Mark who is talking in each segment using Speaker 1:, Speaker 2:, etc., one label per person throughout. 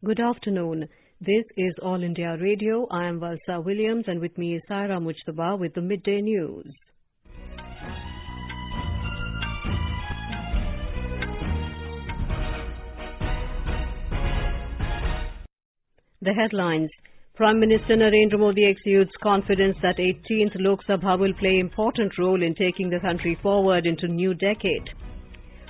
Speaker 1: Good afternoon. This is All India Radio. I am Valsa Williams and with me is Saira Mujtaba with the Midday News. The headlines. Prime Minister Narendra Modi exudes confidence that 18th Lok Sabha will play important role in taking the country forward into new decade.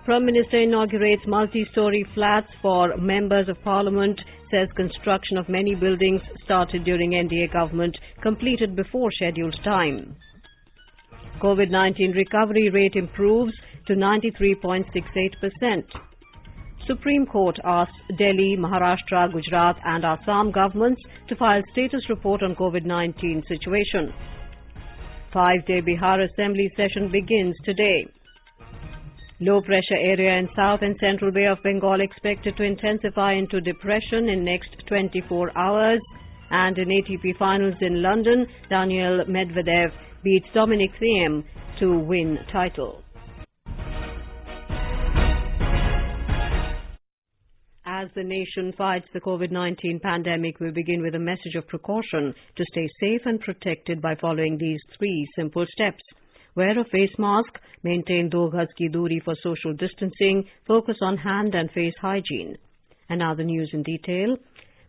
Speaker 1: Prime Minister inaugurates multi-story flats for members of Parliament, says construction of many buildings started during NDA government completed before scheduled time. COVID-19 recovery rate improves to 93.68%. Supreme Court asks Delhi, Maharashtra, Gujarat and Assam governments to file status report on COVID-19 situation. 5-day Bihar Assembly session begins today. Low pressure area in South and Central Bay of Bengal expected to intensify into depression in next 24 hours. And in ATP finals in London, Daniil Medvedev beats Dominic Thiem to win title. As the nation fights the COVID-19 pandemic, we begin with a message of precaution to stay safe and protected by following these 3 simple steps. Wear a face mask, maintain 2 gaz ki doori for social distancing, focus on hand and face hygiene. And now the news in detail.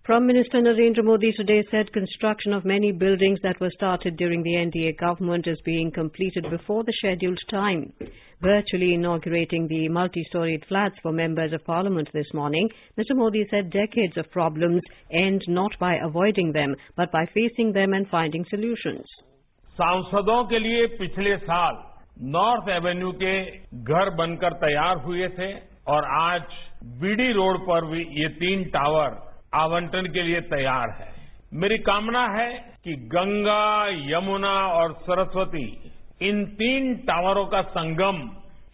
Speaker 1: Prime Minister Narendra Modi today said construction of many buildings that were started during the NDA government is being completed before the scheduled time. Virtually inaugurating the multi-storied flats for members of Parliament this morning, Mr. Modi said decades of problems end not by avoiding them, but by facing them and finding solutions.
Speaker 2: सांसदों के लिए पिछले साल north Avenue के घर बनकर तैयार हुए थे और आज बीडी रोड पर भी ये 3 टावर आवंटन के लिए तैयार है। मेरी कामना है कि गंगा, यमुना और सरस्वती इन 3 टावरों का संगम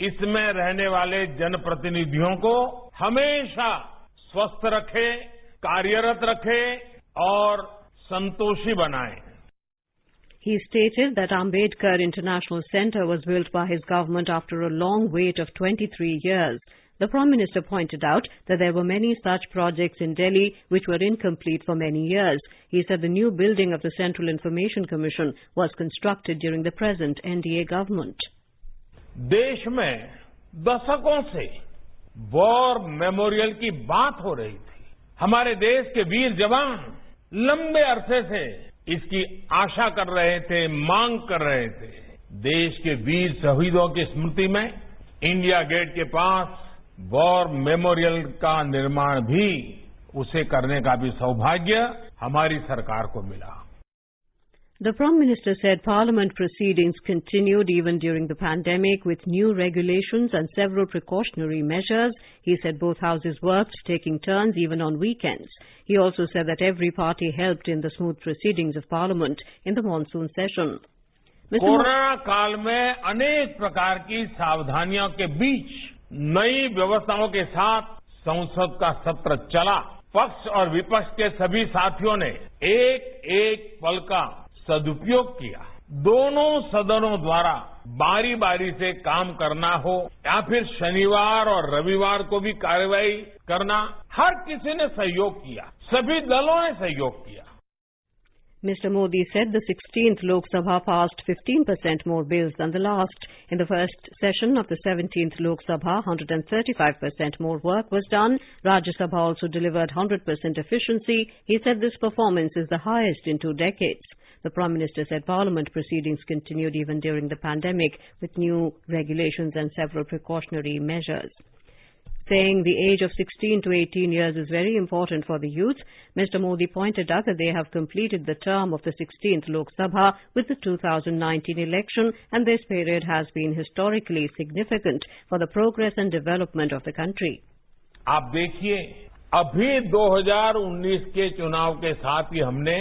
Speaker 2: इसमें रहने वाले जनप्रतिनिधियों को हमेशा स्वस्थ रखे, कार्यरत रखे और संतोषी बनाए।
Speaker 1: He stated that Ambedkar International Centre was built by his government after a long wait of 23 years. The Prime Minister pointed out that there were many such projects in Delhi which were incomplete for many years. He said the new building of the Central Information Commission was constructed during the present NDA government.
Speaker 2: देश में दशकों से war memorial की बात हो रही थी। हमारे देश के वीर जवान लंबे अरसे से इसकी आशा कर रहे थे, मांग कर रहे थे। देश के वीर शहीदों की स्मृति में इंडिया गेट के पास वॉर मेमोरियल का निर्माण भी उसे करने का भी सौभाग्य हमारी सरकार को मिला।
Speaker 1: The Prime Minister said Parliament proceedings continued even during the pandemic with new regulations and several precautionary measures. He said both houses worked, taking turns even on weekends. He also said that every party helped in the smooth proceedings of Parliament in the monsoon session.
Speaker 2: Corona काल में अनेक प्रकार की सावधानियों के बीच नई व्यवस्थाओं के साथ संसद का सत्र चला। पक्ष और विपक्ष के सभी साथियों ने एक पल का सदुपयोग किया। दोनों सदनों द्वारा बारी बारी से काम करना हो या फिर शनिवार और रविवार को भी कार्यवाही करना, हर किसी ने सहयोग किया, सभी दलों ने सहयोग किया।
Speaker 1: Mr. Modi said the 16th Lok Sabha passed 15% more bills than the last. In the first session of the 17th Lok Sabha, 135% more work was done. Rajya Sabha also delivered 100% efficiency. He said this performance is the highest in 2 decades. The Prime Minister said Parliament proceedings continued even during the pandemic with new regulations and several precautionary measures. Saying the age of 16 to 18 years is very important for the youth, Mr. Modi pointed out that they have completed the term of the 16th Lok Sabha with the 2019 election, and this period has been historically significant for the progress and development of the country.
Speaker 2: आप देखिए, अभी 2019 के चुनाव के साथ ही हमने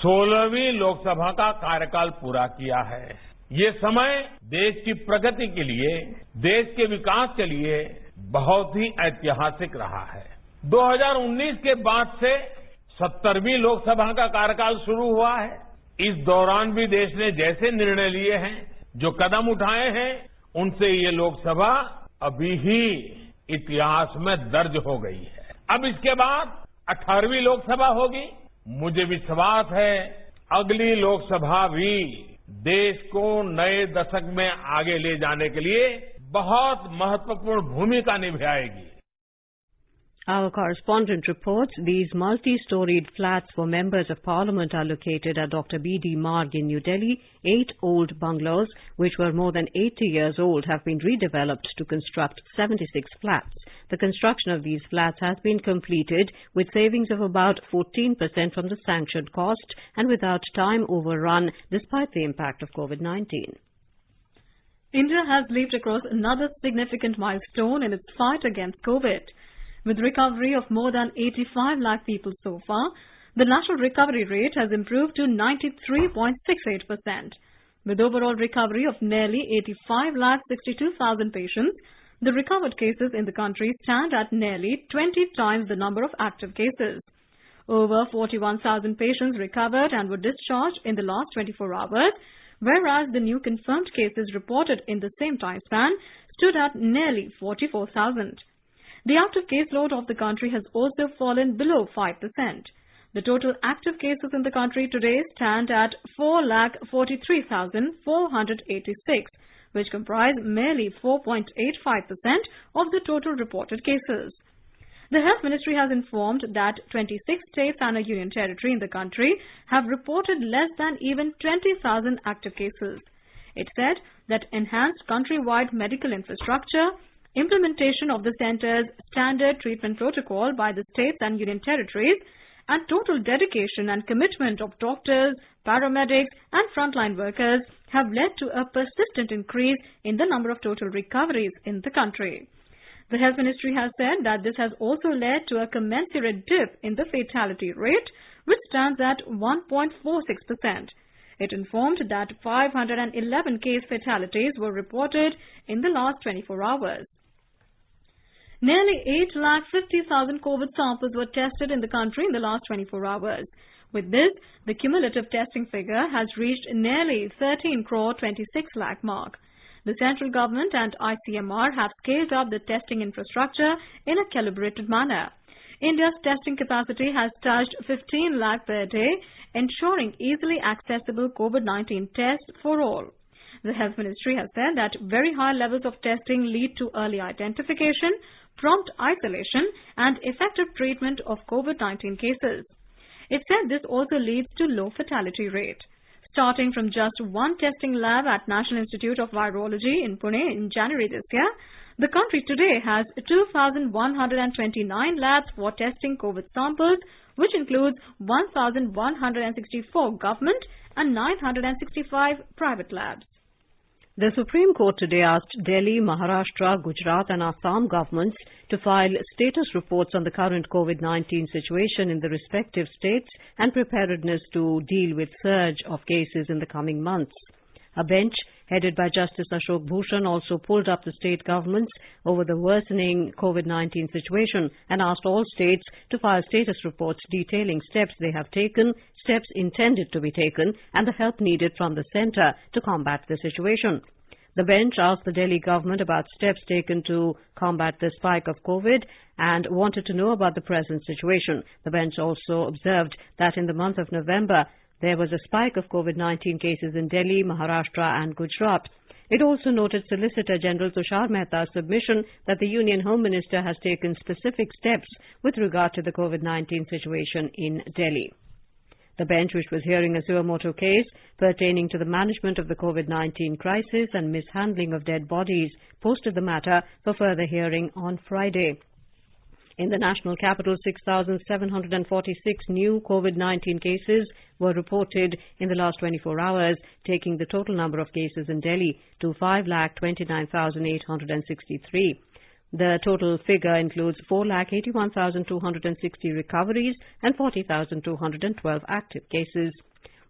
Speaker 2: 16वीं लोकसभा का कार्यकाल पूरा किया है। ये समय देश की प्रगति के लिए, देश के विकास के लिए बहुत ही ऐतिहासिक रहा है। 2019 के बाद से 70वीं लोकसभा का कार्यकाल शुरू हुआ है। इस दौरान भी देश ने जैसे निर्णय लिए हैं, जो कदम उठाए हैं, उनसे ये लोकसभा अभी ही इतिहास में दर्ज हो गई है। अब इसके बाद 18वीं लोकसभा होगी। मुझे विश्वास है अगली लोकसभा भी देश को नए दशक में आगे ले जाने के लिए बहुत महत्वपूर्ण भूमिका निभाएगी।
Speaker 1: Our correspondent reports these multi-storied flats for members of parliament are located at Dr. B.D. Marg in New Delhi. 8 old bungalows, which were more than 80 years old, have been redeveloped to construct 76 flats. The construction of these flats has been completed with savings of about 14% from the sanctioned cost and without time overrun despite the impact of COVID-19.
Speaker 3: India has leaped across another significant milestone in its fight against COVID. With recovery of more than 85 lakh people so far, the national recovery rate has improved to 93.68%. With overall recovery of nearly 85 lakh 62,000 patients, the recovered cases in the country stand at nearly 20 times the number of active cases. Over 41,000 patients recovered and were discharged in the last 24 hours, whereas the new confirmed cases reported in the same time span stood at nearly 44,000. The active caseload of the country has also fallen below 5%. The total active cases in the country today stand at 4,43,486, which comprise merely 4.85% of the total reported cases. The Health Ministry has informed that 26 states and a union territory in the country have reported less than even 20,000 active cases. It said that enhanced countrywide medical infrastructure, implementation of the centre's standard treatment protocol by the states and union territories, and total dedication and commitment of doctors, paramedics and frontline workers have led to a persistent increase in the number of total recoveries in the country. The Health Ministry has said that this has also led to a commensurate dip in the fatality rate, which stands at 1.46%. It informed that 511 case fatalities were reported in the last 24 hours. Nearly 8,50,000 COVID samples were tested in the country in the last 24 hours. With this, the cumulative testing figure has reached nearly 13 crore 26 lakh mark. The central government and ICMR have scaled up the testing infrastructure in a calibrated manner. India's testing capacity has touched 15 lakh per day, ensuring easily accessible COVID-19 tests for all. The Health Ministry has said that very high levels of testing lead to early identification, prompt isolation and effective treatment of COVID-19 cases. It said this also leads to low fatality rate. Starting from just one testing lab at National Institute of Virology in Pune in January this year, the country today has 2,129 labs for testing COVID samples, which includes 1,164 government and 965 private labs.
Speaker 1: The Supreme Court today asked Delhi, Maharashtra, Gujarat and Assam governments to file status reports on the current COVID-19 situation in the respective states and preparedness to deal with surge of cases in the coming months. A bench headed by Justice Ashok Bhushan also pulled up the state governments over the worsening COVID-19 situation and asked all states to file status reports detailing steps they have taken, steps intended to be taken and the help needed from the centre to combat the situation. The bench asked the Delhi government about steps taken to combat the spike of COVID and wanted to know about the present situation. The bench also observed that in the month of November, there was a spike of COVID-19 cases in Delhi, Maharashtra and Gujarat. It also noted Solicitor General Tushar Mehta's submission that the Union Home Minister has taken specific steps with regard to the COVID-19 situation in Delhi. The bench, which was hearing a suo motu case pertaining to the management of the COVID-19 crisis and mishandling of dead bodies, posted the matter for further hearing on Friday. In the national capital, 6,746 new COVID-19 cases were reported in the last 24 hours, taking the total number of cases in Delhi to 5,29,863. The total figure includes 4,81,260 recoveries and 40,212 active cases.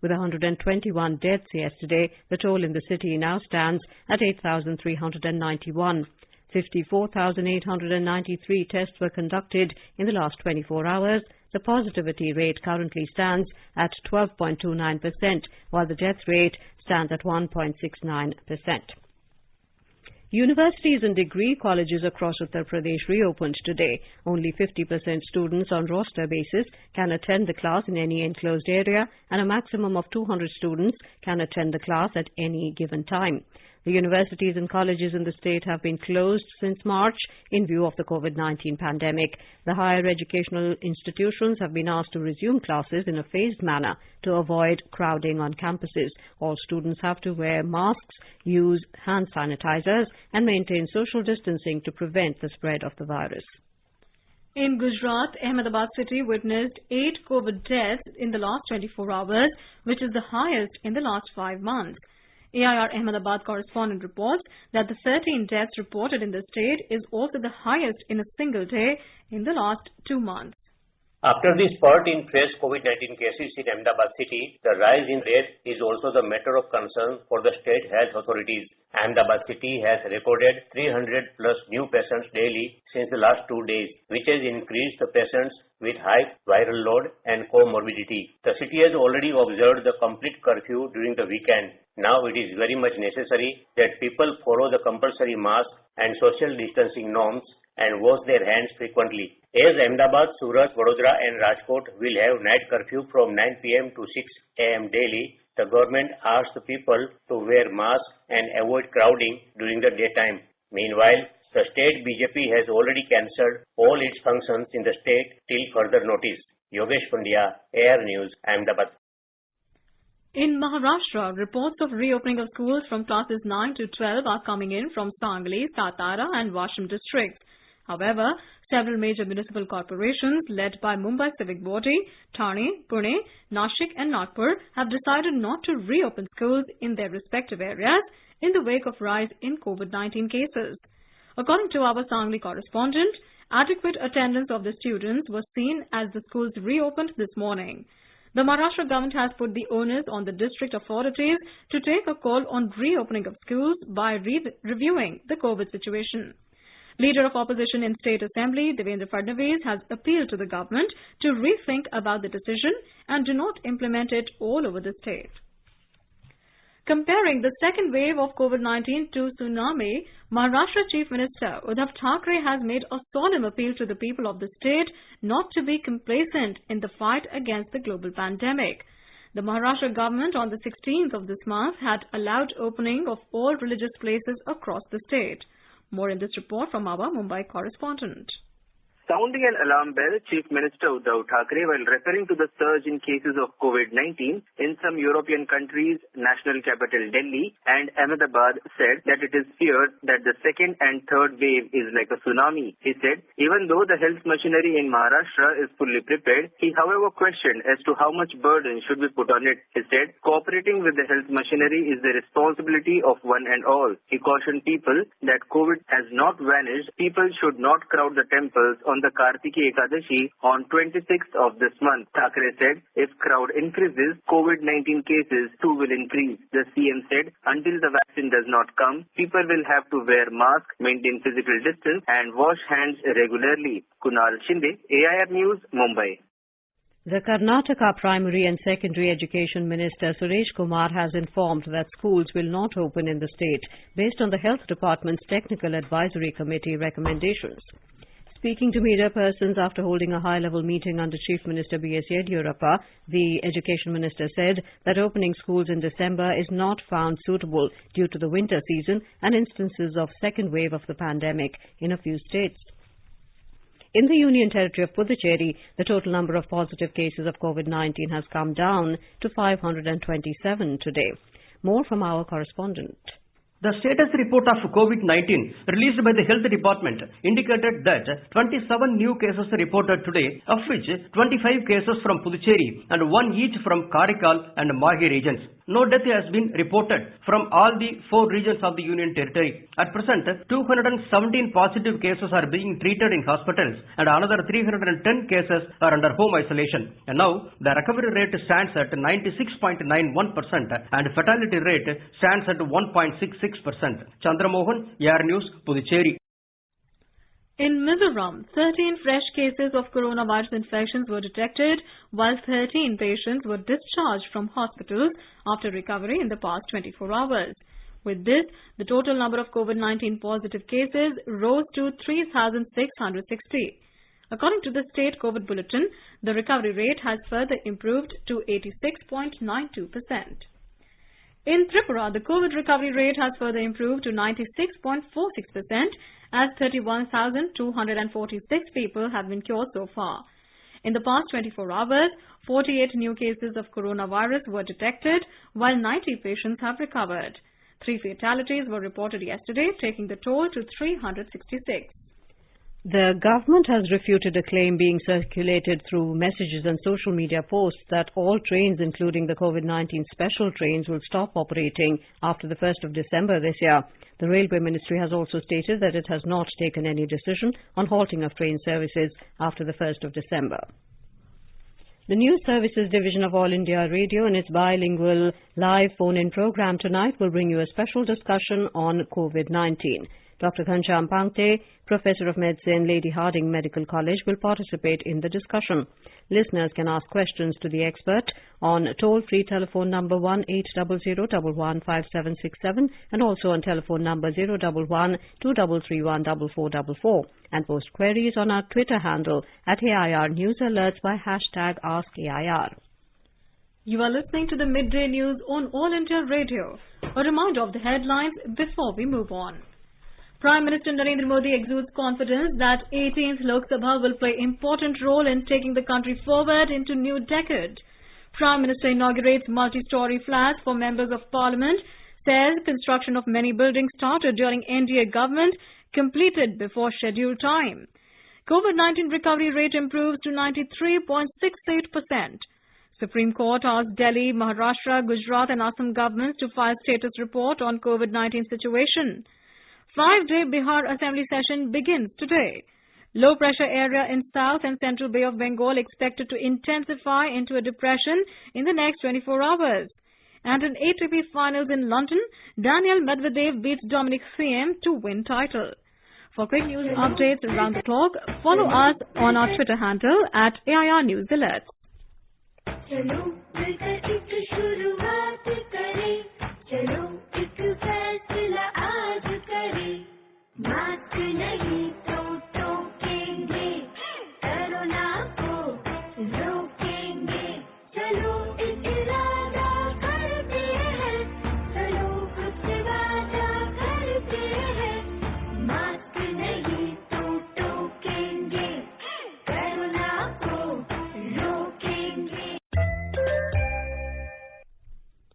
Speaker 1: With 121 deaths yesterday, the toll in the city now stands at 8,391. 54,893 tests were conducted in the last 24 hours. The positivity rate currently stands at 12.29%, while the death rate stands at 1.69%. Universities and degree colleges across Uttar Pradesh reopened today. Only 50% students on roster basis can attend the class in any enclosed area, and a maximum of 200 students can attend the class at any given time. The universities and colleges in the state have been closed since March in view of the COVID-19 pandemic. The higher educational institutions have been asked to resume classes in a phased manner to avoid crowding on campuses. All students have to wear masks, use hand sanitizers, and maintain social distancing to prevent the spread of the virus.
Speaker 3: In Gujarat, Ahmedabad city witnessed 8 COVID deaths in the last 24 hours, which is the highest in the last 5 months. AIR Ahmedabad correspondent reports that the 13 deaths reported in the state is also the highest in a single day in the last 2 months.
Speaker 4: After the spurt in fresh COVID-19 cases in Ahmedabad city, the rise in deaths is also the matter of concern for the state health authorities. Ahmedabad city has recorded 300 plus new patients daily since the last 2 days, which has increased the patients with high viral load and comorbidity. The city has already observed the complete curfew during the weekend. Now it is very much necessary that people follow the compulsory mask and social distancing norms and wash their hands frequently. As Ahmedabad, Surat, Vadodara and Rajkot will have night curfew from 9 p.m. to 6 a.m. daily, the government asked the people to wear masks and avoid crowding during the daytime. Meanwhile, the state BJP has already cancelled all its functions in the state till further notice. Yogesh Pandya, AIR News, Ahmedabad.
Speaker 3: In Maharashtra, reports of reopening of schools from classes 9 to 12 are coming in from Sangli, Satara and Washim districts. However, several major municipal corporations led by Mumbai Civic Body, Thane, Pune, Nashik and Nagpur have decided not to reopen schools in their respective areas in the wake of rise in COVID-19 cases. According to our Sangli correspondent, adequate attendance of the students was seen as the schools reopened this morning. The Maharashtra government has put the onus on the district authorities to take a call on reopening of schools by reviewing the COVID situation. Leader of opposition in State Assembly, Devendra Fadnavis, has appealed to the government to rethink about the decision and do not implement it all over the state. Comparing the second wave of COVID-19 to tsunami, Maharashtra Chief Minister Uddhav Thackeray has made a solemn appeal to the people of the state not to be complacent in the fight against the global pandemic. The Maharashtra government on the 16th of this month had allowed opening of all religious places across the state. More in this report from our Mumbai correspondent.
Speaker 5: Sounding an alarm bell, Chief Minister Uddhav Thackeray, while referring to the surge in cases of COVID-19 in some European countries, national capital Delhi and Ahmedabad, said that it is feared that the second and third wave is like a tsunami. He said, even though the health machinery in Maharashtra is fully prepared, he however questioned as to how much burden should be put on it. He said, cooperating with the health machinery is the responsibility of one and all. He cautioned people that COVID has not vanished. People should not crowd the temples on the Kartiki Ekadashi on 26th of this month. Thackeray said, if crowd increases, COVID-19 cases too will increase. The CM said, until the vaccine does not come, people will have to wear masks, maintain physical distance and wash hands regularly. Kunal Shinde, AIR News, Mumbai.
Speaker 1: The Karnataka Primary and Secondary Education Minister Suresh Kumar has informed that schools will not open in the state based on the Health Department's Technical Advisory Committee recommendations. Speaking to media persons after holding a high-level meeting under Chief Minister B.S. Yediyurappa, the Education Minister said that opening schools in December is not found suitable due to the winter season and instances of second wave of the pandemic in a few states. In the Union Territory of Puducherry, the total number of positive cases of COVID-19 has come down to 527 today. More from our correspondent.
Speaker 6: The status report of COVID-19 released by the Health Department indicated that 27 new cases reported today, of which 25 cases from Puducherry and 1 each from Karaikal and Mahi regions. No death has been reported from all the 4 regions of the Union Territory. At present, 217 positive cases are being treated in hospitals and another 310 cases are under home isolation. And now, the recovery rate stands at 96.91% and fatality rate stands at 1.66%. Chandramohan, AIR News, Puducherry.
Speaker 3: In Mizoram, 13 fresh cases of coronavirus infections were detected, while 13 patients were discharged from hospitals after recovery in the past 24 hours. With this, the total number of COVID-19 positive cases rose to 3,660. According to the state COVID bulletin, the recovery rate has further improved to 86.92%. In Tripura, the COVID recovery rate has further improved to 96.46% as 31,246 people have been cured so far. In the past 24 hours, 48 new cases of coronavirus were detected, while 90 patients have recovered. 3 fatalities were reported yesterday, taking the toll to 366.
Speaker 1: The government has refuted a claim being circulated through messages and social media posts that all trains, including the COVID-19 special trains, will stop operating after the 1st of December this year. The Railway Ministry has also stated that it has not taken any decision on halting of train services after the 1st of December. The News Services Division of All India Radio in its bilingual live phone-in program tonight will bring you a special discussion on COVID-19. Dr. Ghanshyam Pangte, Professor of Medicine, Lady Hardinge Medical College, will participate in the discussion. Listeners can ask questions to the expert on toll-free telephone number 1-800-115767 and also on telephone number 011-2331-4444 and post queries on our Twitter handle at AIR News Alerts by hashtag AskAIR.
Speaker 3: You are listening to the Midday News on All India Radio. A reminder of the headlines before we move on. Prime Minister Narendra Modi exudes confidence that 18th Lok Sabha will play important role in taking the country forward into new decade. Prime Minister inaugurates multi-story flats for members of Parliament, says construction of many buildings started during NDA government completed before scheduled time. COVID-19 recovery rate improves to 93.68%. Supreme Court asked Delhi, Maharashtra, Gujarat and Assam governments to file status report on COVID-19 situation. 5-day Bihar Assembly session begins today. Low pressure area in South and Central Bay of Bengal expected to intensify into a depression in the next 24 hours. And in ATP finals in London, Daniel Medvedev beats Dominic Thiem to win title. For quick news updates around the clock, follow us on our Twitter handle at AIR News Alerts.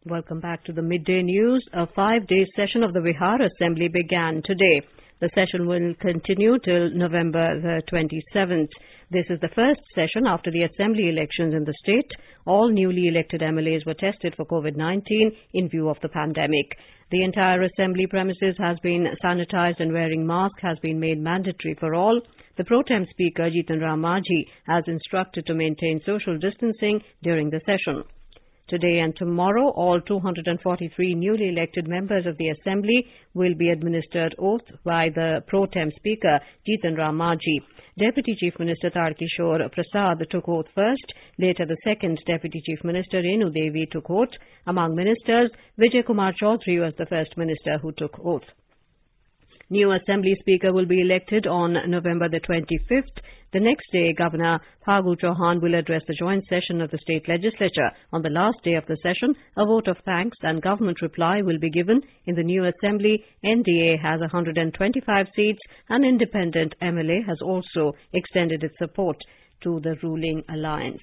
Speaker 3: Welcome back to the Midday News. A 5-day session of the Bihar Assembly began today. The session will continue till November the 27th. This is the first session after the Assembly elections in the state. All newly elected MLAs were tested for COVID-19 in view of the pandemic. The entire Assembly premises has been sanitized and wearing masks has been made mandatory for all. The Pro Tem Speaker, Jitan Ram Manjhi, has instructed to maintain social distancing during the session. Today and tomorrow, all 243 newly elected members of the Assembly will be administered oath by the Pro Tem Speaker, Jitan Ram Manjhi. Deputy Chief Minister Tarkishore Prasad took oath first. Later, the second Deputy Chief Minister, Renu Devi, took oath. Among ministers, Vijay Kumar Chaudhary was the first minister who took oath. New Assembly Speaker will be elected on November the 25th. The next day, Governor Phagu Chauhan will address the joint session of the state legislature. On the last day of the session, a vote of thanks and government reply will be given. In the new Assembly, NDA has 125 seats. An independent MLA has also extended its support to the ruling alliance.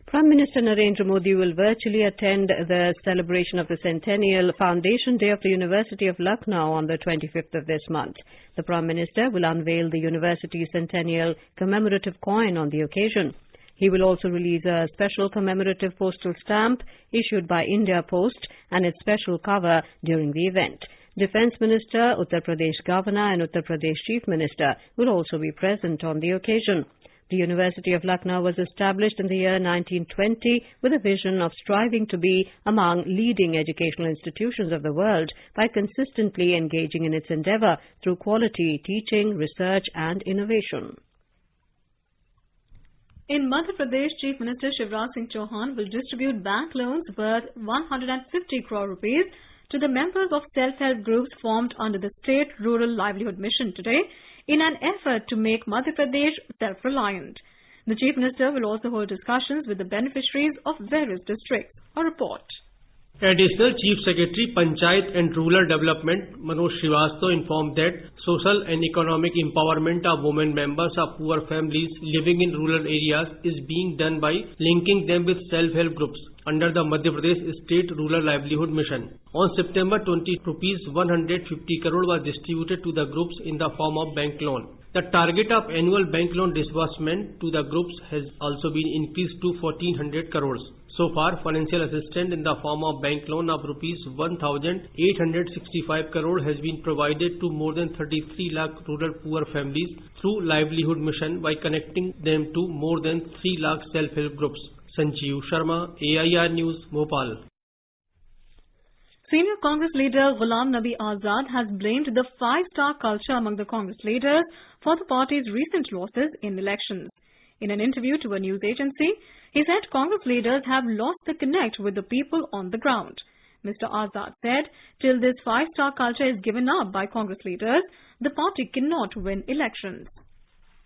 Speaker 3: Prime Minister Narendra Modi will virtually attend the celebration of the Centennial Foundation Day of the University of Lucknow on the 25th of this month. The Prime Minister will unveil the university's centennial commemorative coin on the occasion. He will also release a special commemorative postal stamp issued by India Post and its special cover during the event. Defence Minister, Uttar Pradesh Governor and Uttar Pradesh Chief Minister will also be present on the occasion. The University of Lucknow was established in the year 1920 with a vision of striving to be among leading educational institutions of the world by consistently engaging in its endeavour through quality teaching, research and innovation. In Madhya Pradesh, Chief Minister Shivraj Singh Chauhan will distribute bank loans worth 150 crore rupees to the members of self-help groups formed under the State Rural Livelihood Mission today in an effort to make Madhya Pradesh self-reliant. The Chief Minister will also hold discussions with the beneficiaries of various districts. A report.
Speaker 7: Additional Chief Secretary Panchayat and Rural Development Manoj Srivastava informed that social and economic empowerment of women members of poor families living in rural areas is being done by linking them with self-help groups under the Madhya Pradesh State Rural Livelihood Mission. On September 20, rupees 150 crore was distributed to the groups in the form of bank loan. The target of annual bank loan disbursement to the groups has also been increased to 1400 crores. So far, financial assistance in the form of bank loan of rupees 1,865 crore has been provided to more than 33 lakh rural poor families through Livelihood Mission by connecting them to more than 3 lakh self-help groups. Sanjeev Sharma, AIR News, Bhopal.
Speaker 3: Senior Congress leader Ghulam Nabi Azad has blamed the five-star culture among the Congress leaders for the party's recent losses in elections. In an interview to a news agency, he said Congress leaders have lost the connect with the people on the ground. Mr. Azad said, till this five-star culture is given up by Congress leaders, the party cannot win elections.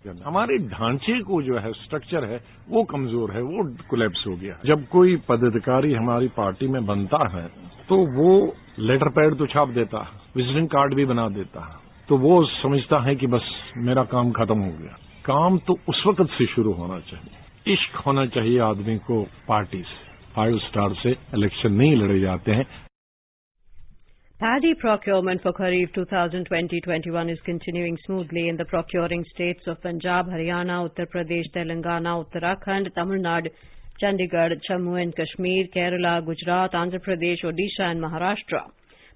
Speaker 8: हमारे ढांचे को जो है structure है वो कमजोर है, वो कोलैप्स हो गया। जब कोई पदाधिकारी हमारी पार्टी में बनता है तो वो लेटर पैड तो छाप देता है, विजिटिंग कार्ड भी बना देता है, तो वो समझता है कि बस मेरा काम खत्म हो गया। काम तो उस वक्त से शुरू होना चाहिए। इश्क होना चाहिए आदमी को पार्टी से। 5 स्टार से इलेक्शन नहीं लड़े जाते हैं।
Speaker 1: Paddy procurement for Kharif 2020-21 is continuing smoothly in the procuring states of Punjab, Haryana, Uttar Pradesh, Telangana, Uttarakhand, Tamil Nadu, Chandigarh, Jammu and Kashmir, Kerala, Gujarat, Andhra Pradesh, Odisha and Maharashtra.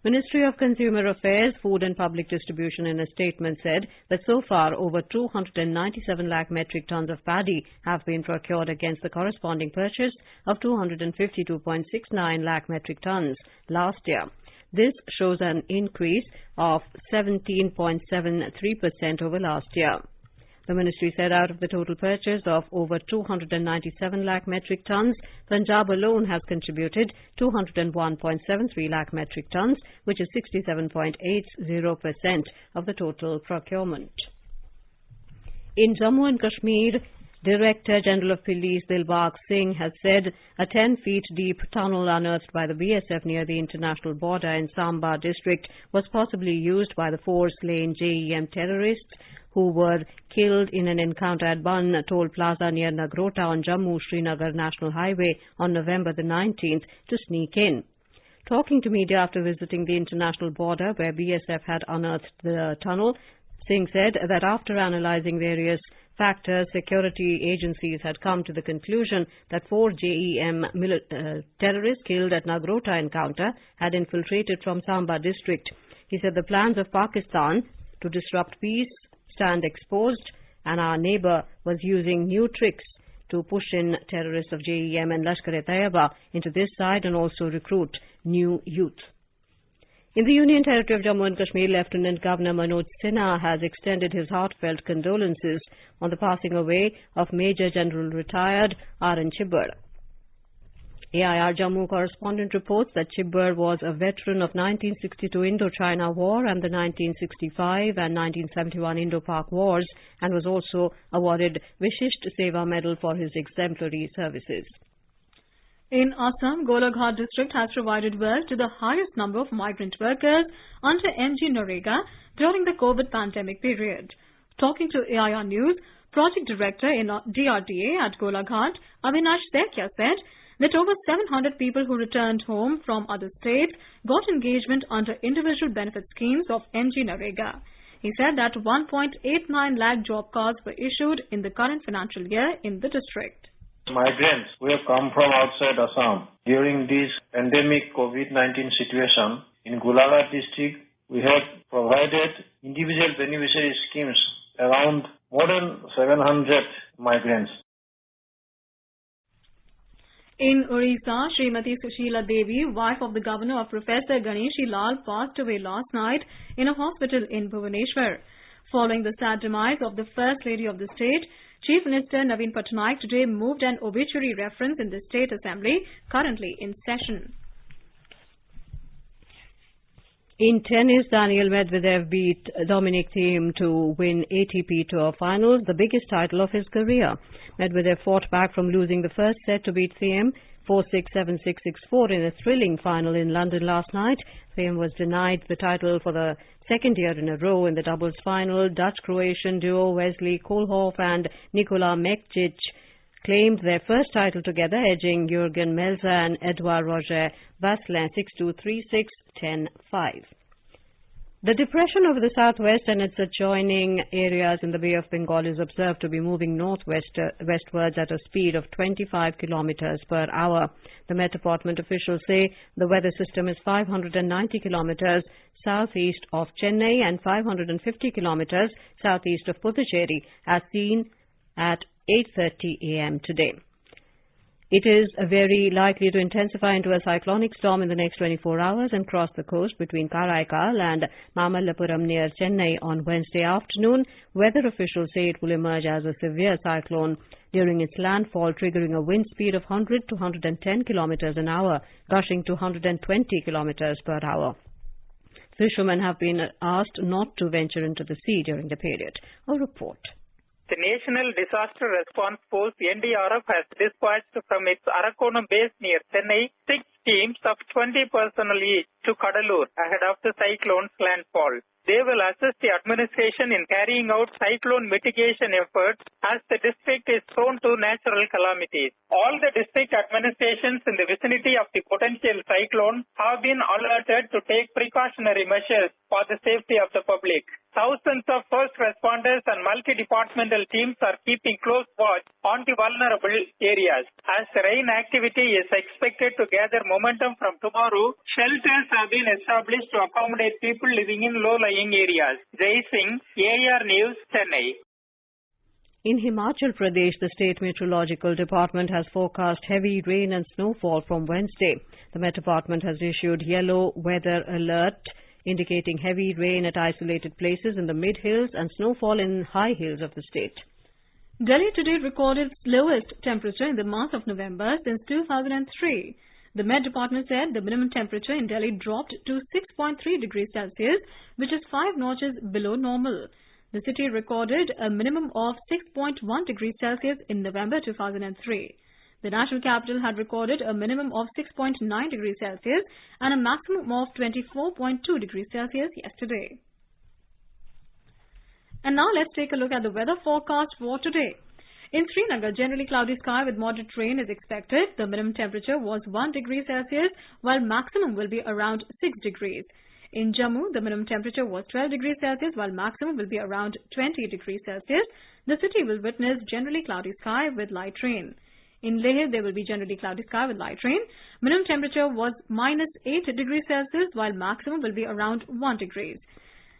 Speaker 1: Ministry of Consumer Affairs, Food and Public Distribution in a statement said that so far over 297 lakh metric tons of paddy have been procured against the corresponding purchase of 252.69 lakh metric tons last year. This shows an increase of 17.73% over last year. The ministry said out of the total purchase of over 297 lakh metric tons, Punjab alone has contributed 201.73 lakh metric tons, which is 67.80% of the total procurement. In Jammu and Kashmir, Director General of Police Dilbag Singh has said a 10-feet deep tunnel unearthed by the BSF near the international border in Samba district was possibly used by the 4 slain JEM terrorists who were killed in an encounter at Ban Toll Plaza near Nagrota on Jammu-Srinagar National Highway on November the 19th to sneak in. Talking to media after visiting the international border where BSF had unearthed the tunnel, Singh said that after analyzing various factors, security agencies had come to the conclusion that 4 JEM terrorists killed at Nagrota encounter had infiltrated from Samba district. He said the plans of Pakistan to disrupt peace stand exposed, and our neighbor was using new tricks to push in terrorists of JEM and Lashkar-e-Taiba into this side and also recruit new youth. In the Union Territory of Jammu and Kashmir, Lieutenant Governor Manoj Sinha has extended his heartfelt condolences on the passing away of Major General retired R.N. Chibbar. AIR Jammu correspondent reports that Chibbar was a veteran of 1962 Indo-China War and the 1965 and 1971 Indo-Pak Wars, and was also awarded Vishisht Seva Medal for his exemplary services.
Speaker 3: In Assam, Golaghat district has provided work to the highest number of migrant workers under MG Narega during the COVID pandemic period. Talking to AIR News, Project Director in DRDA at Golaghat, Avinash Sekhya said that over 700 people who returned home from other states got engagement under individual benefit schemes of MG Narega. He said that 1.89 lakh job cards were issued in the current financial year in the district.
Speaker 9: Migrants who have come from outside Assam during this pandemic COVID-19 situation in Golaghat district, we have provided individual beneficiary schemes around more than 700 migrants.
Speaker 3: In Orissa, Srimati Sushila Devi, wife of the governor of Professor Ganeshi Lal, passed away last night in a hospital in Bhubaneswar. Following the sad demise of the First Lady of the state, Chief Minister Naveen Patnaik today moved an obituary reference in the State Assembly, currently in session.
Speaker 1: In tennis, Daniil Medvedev beat Dominic Thiem to win ATP Tour Finals, the biggest title of his career. Medvedev fought back from losing the first set to beat Thiem 4-6, 7-6, 6-4 in a thrilling final in London last night. Thiem was denied the title for the second year in a row in the doubles final. Dutch-Croatian duo Wesley Koolhof and Nikola Mektic claimed their first title together, edging Jurgen Melzer and Edouard Roger Vasselin 6-2, 3-6, 10-5. The depression over the southwest and its adjoining areas in the Bay of Bengal is observed to be moving westwards at a speed of 25 kilometers per hour. The Met Department officials say the weather system is 590 kilometers southeast of Chennai and 550 kilometers southeast of Puducherry, as seen at 8:30 a.m. today. It is very likely to intensify into a cyclonic storm in the next 24 hours and cross the coast between Karaikal and Mamallapuram near Chennai on Wednesday afternoon. Weather officials say it will emerge as a severe cyclone during its landfall, triggering a wind speed of 100 to 110 kilometers an hour, gushing to 120 kilometers per hour. Fishermen have been asked not to venture into the sea during the period. A report.
Speaker 10: The National Disaster Response Force NDRF has dispatched from its Arakonam base near Chennai 6 teams of 20 personnel each to Kadalur ahead of the cyclone's landfall. They will assist the administration in carrying out cyclone mitigation efforts as the district is prone to natural calamities. All the district administrations in the vicinity of the potential cyclone have been alerted to take precautionary measures for the safety of the public. Thousands of first responders and multi-departmental teams are keeping close watch on the vulnerable areas. As rain activity is expected to gather momentum from tomorrow, shelters have been established to accommodate people living in low-lying areas. Jai Singh, AR News, Chennai.
Speaker 1: In Himachal Pradesh, the State Meteorological Department has forecast heavy rain and snowfall from Wednesday. The Met Department has issued yellow weather alert, indicating heavy rain at isolated places in the mid-hills and snowfall in high hills of the state.
Speaker 3: Delhi today recorded its lowest temperature in the month of November since 2003. The Met Department said the minimum temperature in Delhi dropped to 6.3 degrees Celsius, which is 5 notches below normal. The city recorded a minimum of 6.1 degrees Celsius in November 2003. The national capital had recorded a minimum of 6.9 degrees Celsius and a maximum of 24.2 degrees Celsius yesterday. And now let's take a look at the weather forecast for today. In Srinagar, generally cloudy sky with moderate rain is expected. The minimum temperature was 1 degree Celsius, while maximum will be around 6 degrees. In Jammu, the minimum temperature was 12 degrees Celsius, while maximum will be around 20 degrees Celsius. The city will witness generally cloudy sky with light rain. In Leh, there will be generally cloudy sky with light rain. Minimum temperature was -8 degrees Celsius, while maximum will be around 1 degree.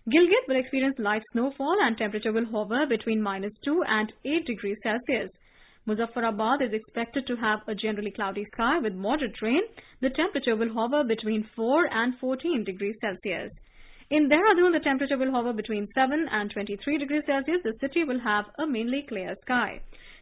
Speaker 3: Gilgit will experience light snowfall and temperature will hover between -2 and 8 degrees Celsius. Muzaffarabad is expected to have a generally cloudy sky with moderate rain. The temperature will hover between 4 and 14 degrees Celsius. In Dehradun, the temperature will hover between 7 and 23 degrees Celsius. The city will have a mainly clear sky.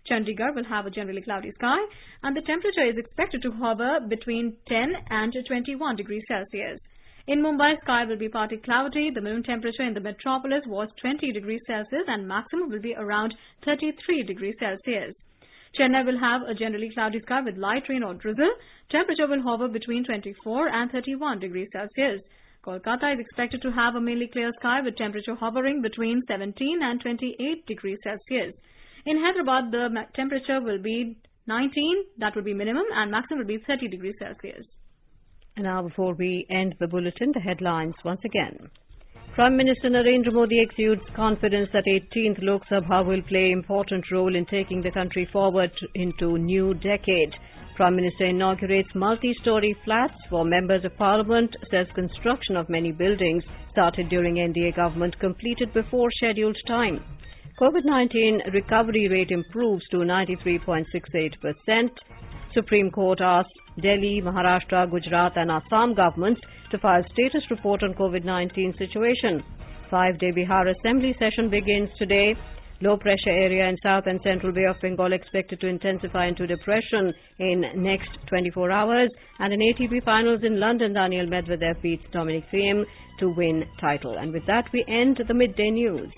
Speaker 3: Chandigarh will have a generally cloudy sky and the temperature is expected to hover between 10 and 21 degrees Celsius. In Mumbai, sky will be partly cloudy. The minimum temperature in the metropolis was 20 degrees Celsius and maximum will be around 33 degrees Celsius. Chennai will have a generally cloudy sky with light rain or drizzle. Temperature will hover between 24 and 31 degrees Celsius. Kolkata is expected to have a mainly clear sky with temperature hovering between 17 and 28 degrees Celsius. In Hyderabad, the temperature will be 19, that will be minimum, and maximum will be 30 degrees Celsius.
Speaker 1: And now, before we end the bulletin, the headlines once again. Prime Minister Narendra Modi exudes confidence that 18th Lok Sabha will play an important role in taking the country forward into new decade. Prime Minister inaugurates multi-story flats for members of Parliament, says construction of many buildings started during NDA government completed before scheduled time. COVID-19 recovery rate improves to 93.68%. Supreme Court asks Delhi, Maharashtra, Gujarat and Assam governments to file status report on COVID-19 situation. 5-day Bihar Assembly session begins today. Low pressure area in South and Central Bay of Bengal expected to intensify into depression in next 24 hours. And in ATP finals in London, Daniil Medvedev beats Dominic Thiem to win title. And with that, we end the midday news.